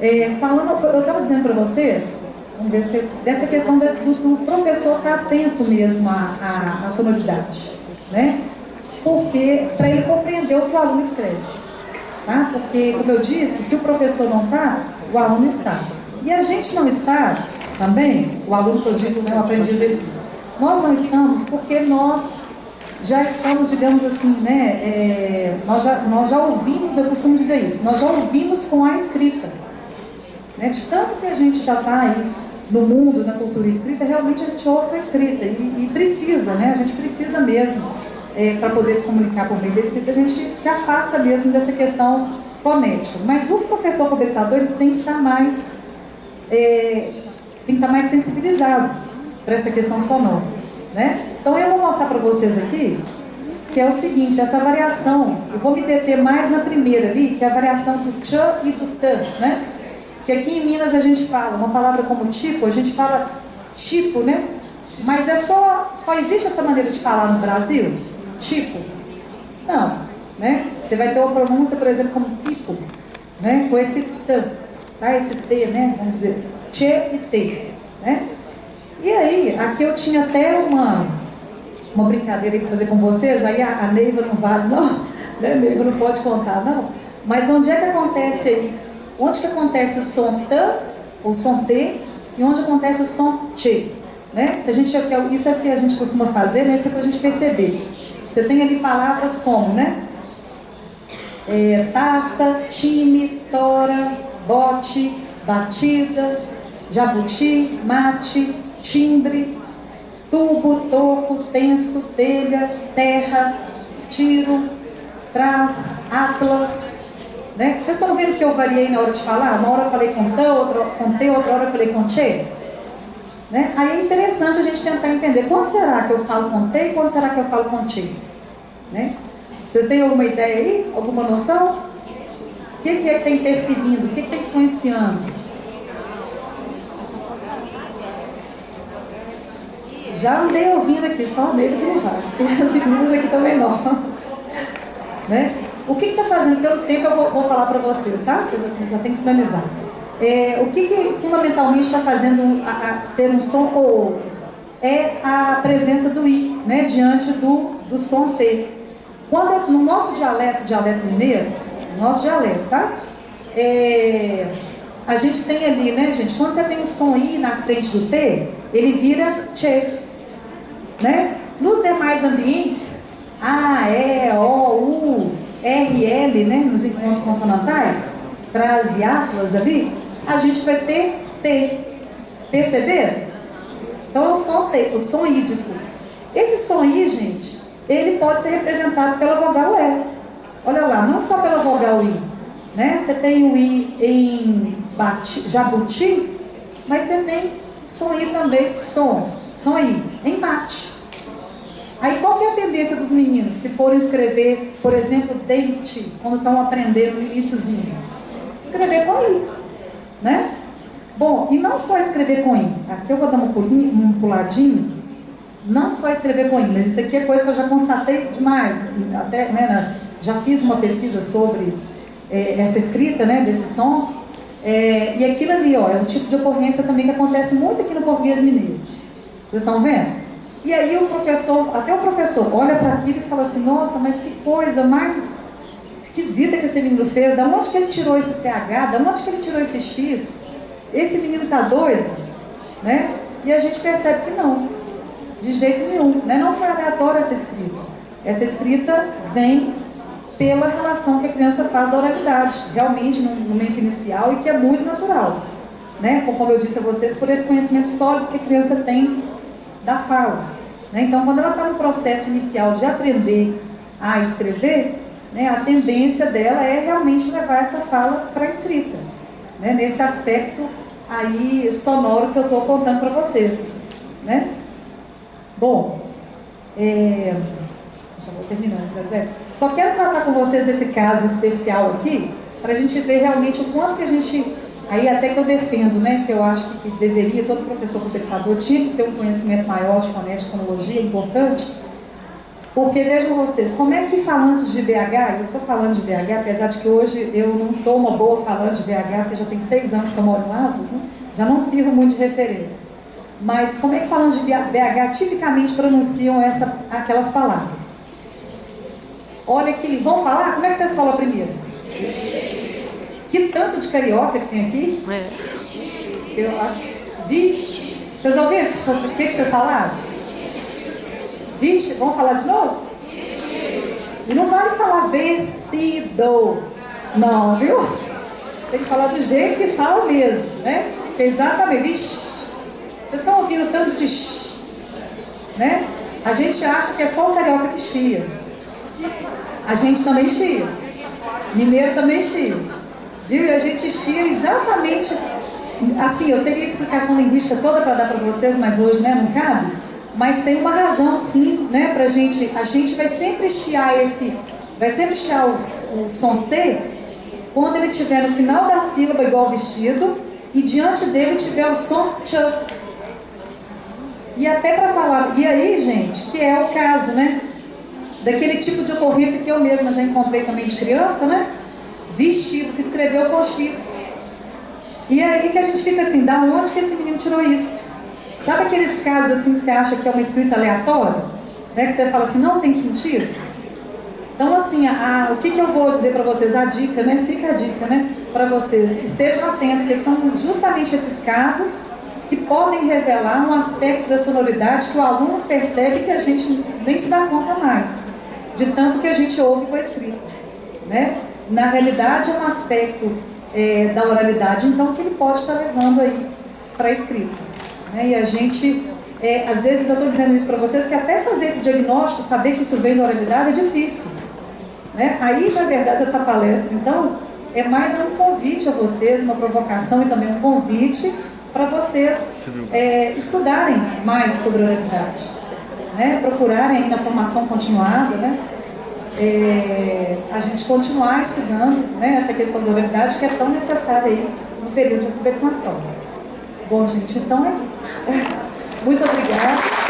Eu estava dizendo para vocês, vamos ver se, dessa questão do professor estar atento mesmo à sonoridade, né? Porque, para ele compreender o que o aluno escreve, tá? Porque, como eu disse, se o professor não está, o aluno está. E a gente não está também, o aluno que eu digo, né, o aprendiz da escrita, nós não estamos porque nós já estamos, digamos assim, né? Nós já ouvimos, eu costumo dizer isso, nós já ouvimos com a escrita. De tanto que a gente já está aí no mundo, na cultura escrita, realmente a gente ouve com a escrita e precisa, né? A gente precisa mesmo, para poder se comunicar por meio da escrita, a gente se afasta mesmo dessa questão fonética. Mas o professor alfabetizador, ele tem que estar mais sensibilizado para essa questão sonora, né? Então eu vou mostrar para vocês aqui que é o seguinte, essa variação, eu vou me deter mais na primeira ali, que é a variação do tchan e do tan, né? Que aqui em Minas a gente fala, uma palavra como tipo, a gente fala tipo, né? Mas só existe essa maneira de falar no Brasil? Tipo? Não, né? Você vai ter uma pronúncia, por exemplo, como tipo, né? Com esse tan, tá? Esse T, né? Vamos dizer, tchê e T, né? E aí, aqui eu tinha até uma brincadeira para fazer com vocês, aí a Neiva não vale, não, né? Neiva não pode contar, não. Mas onde é que acontece aí? Onde que acontece o som tan, o som T, e onde acontece o som tchê, né? Se a gente, isso é o que a gente costuma fazer, né? Isso é para a gente perceber. Você tem ali palavras como, né? Taça, time, tora, bote, batida, jabuti, mate, timbre, tubo, toco, tenso, telha, terra, tiro, trás, atlas, né? Vocês estão vendo que eu variei na hora de falar? Uma hora eu falei com tan, outra hora eu falei com tchê, né? Aí é interessante a gente tentar entender quando será que eu falo com T e quando será que eu falo com tchê, né? Vocês têm alguma ideia aí? Alguma noção? O que é que está interferindo? O que está influenciando? Já andei ouvindo aqui, só nele que não vai, porque as irmãs aqui também não. Né? O que está fazendo? Pelo tempo eu vou falar para vocês, tá? Eu já tenho que finalizar. O que fundamentalmente está fazendo ter um som ou outro? É a presença do I, né? Diante do som T. Quando no nosso dialeto mineiro, nosso dialeto, tá? A gente tem ali, né, gente? Quando você tem o som I na frente do T, ele vira tchê, né? Nos demais ambientes, A, E, O, U, R, L, né? Nos encontros consonantais, traz e atlas ali, a gente vai ter T. Perceberam? Então é o som T, o som I, desculpa. Esse som I, gente, ele pode ser representado pela vogal E. Olha lá, não só pela vogal I, né? Você tem o I em jabuti, mas você tem som I também, som I em mate. Aí qual que é a tendência dos meninos, se forem escrever, por exemplo, dente, quando estão aprendendo no iniciozinho? Escrever com I, né? Bom, e não só escrever com I, aqui eu vou dar um puladinho, não só escrever com I, mas isso aqui é coisa que eu já constatei demais, até, né, já fiz uma pesquisa sobre essa escrita, né, desses sons, e aquilo ali, ó, é um tipo de ocorrência também que acontece muito aqui no português mineiro. Vocês estão vendo? E aí o professor, até o professor, olha para aquilo e fala assim, nossa, mas que coisa mais esquisita que esse menino fez, da onde que ele tirou esse CH, da onde que ele tirou esse X? Esse menino tá doido, né? E a gente percebe que não, de jeito nenhum, né? Não foi aleatória essa escrita. Essa escrita vem pela relação que a criança faz da oralidade, realmente no momento inicial, e que é muito natural, né? Como eu disse a vocês, por esse conhecimento sólido que a criança tem da fala, né? Então, quando ela está no processo inicial de aprender a escrever, né, a tendência dela é realmente levar essa fala para a escrita, né? Nesse aspecto aí sonoro que eu estou contando para vocês, né? Bom, já vou terminando, Zé. Só quero tratar com vocês esse caso especial aqui, para a gente ver realmente o quanto que a gente, aí até que eu defendo, né, que eu acho que deveria, todo professor competidor tinha que ter um conhecimento maior de fonética e fonologia, é importante, porque vejam vocês, como é que falantes de BH, eu sou falante de BH, apesar de que hoje eu não sou uma boa falante de BH, porque já tem 6 anos que eu moro em Atos, né, já não sirvo muito de referência. Mas como é que falantes de BH tipicamente pronunciam aquelas palavras? Olha aqui, vamos falar? Como é que vocês falam primeiro? Que tanto de carioca que tem aqui? Eu acho. Vixe! Vocês ouviram o que vocês falaram? Vixe, vamos falar de novo? E não vale falar vestido. Não, viu? Tem que falar do jeito que fala mesmo, né? Exatamente. Vixe! Vocês estão ouvindo tanto de sh, né? A gente acha que é só o carioca que chia. A gente também chia. Mineiro também chia. Viu? E a gente chia exatamente... Assim, eu teria explicação linguística toda para dar para vocês, mas hoje, né, não cabe. mas tem uma razão sim, né, a gente vai sempre chiar o som C quando ele estiver no final da sílaba igual vestido e diante dele tiver o som ch. E até para falar, e aí gente, que é o caso, né, daquele tipo de ocorrência que eu mesma já encontrei também de criança, né, vestido, que escreveu com X. E aí que a gente fica assim, da onde que esse menino tirou isso? Sabe aqueles casos assim que você acha que é uma escrita aleatória? Né, que você fala assim, não tem sentido? Então assim, o que eu vou dizer para vocês? A dica, né? Fica a dica, né? Para vocês, estejam atentos, que são justamente esses casos que podem revelar um aspecto da sonoridade que o aluno percebe que a gente nem se dá conta mais, de tanto que a gente ouve com a escrita, né? Na realidade é um aspecto da oralidade, então, que ele pode estar levando aí para a escrita, né? E a gente, às vezes eu estou dizendo isso para vocês, que até fazer esse diagnóstico, saber que isso vem da oralidade é difícil, né? Aí, na verdade, essa palestra, então, é mais um convite a vocês, uma provocação e também um convite para vocês estudarem mais sobre a oralidade, né? Procurarem aí na formação continuada, né? A gente continuar estudando, né, essa questão da oralidade que é tão necessária aí no período de alfabetização. Bom, gente, então é isso. Muito obrigada.